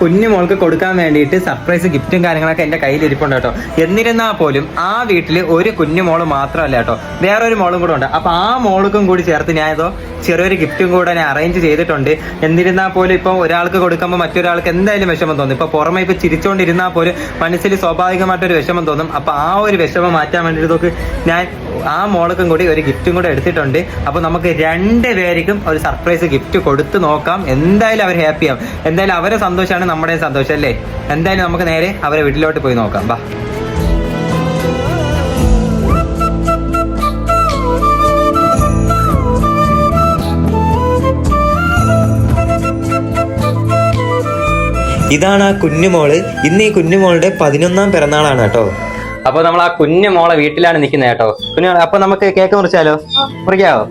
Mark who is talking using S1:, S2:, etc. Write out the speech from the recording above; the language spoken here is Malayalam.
S1: കുഞ്ഞു മോൾക്ക് കൊടുക്കാൻ വേണ്ടിയിട്ട് സർപ്രൈസ് ഗിഫ്റ്റും കാര്യങ്ങളൊക്കെ എന്റെ കയ്യിൽ ഇരിപ്പുണ്ട് കേട്ടോ. എന്നിരുന്നാൽ പോലും ആ വീട്ടില് ഒരു കുഞ്ഞു മോള് മാത്രമല്ല കേട്ടോ, വേറൊരു മോളും കൂടെ ഉണ്ട്. അപ്പൊ ആ മോൾക്കും കൂടി ചേർത്ത് ഞാൻ ഏതോ ചെറിയൊരു ഗിഫ്റ്റും കൂടെ ഞാൻ അറേഞ്ച് ചെയ്തിട്ടുണ്ട്. എന്നിരുന്നാൽ പോലും ഇപ്പൊ ഒരാൾക്ക് കൊടുക്കുമ്പോൾ മറ്റൊരാൾക്ക് എന്തായാലും വിഷമം തോന്നും. ഇപ്പൊ പുറമെ ഇപ്പൊ ചിരിച്ചോണ്ടിരുന്നാൽ പോലും മനസ്സിൽ സ്വാഭാവികമായിട്ടൊരു വിഷമം തോന്നും. അപ്പൊ ആ ഒരു വിഷമം മാറ്റാൻ വേണ്ടിയിട്ട് ഞാൻ ആ മോൾക്കും കൂടി ഒരു ഗിഫ്റ്റും കൂടെ എടുത്തിട്ടുണ്ട്. അപ്പൊ നമുക്ക് രണ്ടുപേർക്കും ഒരു സർപ്രൈസ് ഗിഫ്റ്റ് കൊടുത്ത് നോക്കാം. എന്തായാലും അവർ ഹാപ്പിയാവും. എന്തായാലും അവരെ സന്തോഷമാണ് നമ്മുടെ സന്തോഷം അല്ലേ. എന്തായാലും നമുക്ക് നേരെ അവരെ വീട്ടിലോട്ട് പോയി നോക്കാം. ബാ. ഇതാണ് ആ കുഞ്ഞുമോള്. ഇന്ന് ഈ കുഞ്ഞുമോളുടെ 11ാം പിറന്നാളാണ് കേട്ടോ. അപ്പൊ നമ്മൾ ആ കുഞ്ഞുമോളെ വീട്ടിലാണ് നിൽക്കുന്നത് കേട്ടോ. കുഞ്ഞുമോളെ, അപ്പൊ നമുക്ക് കേക്ക് മുറിച്ചാലോ? മുറിക്കാവോ?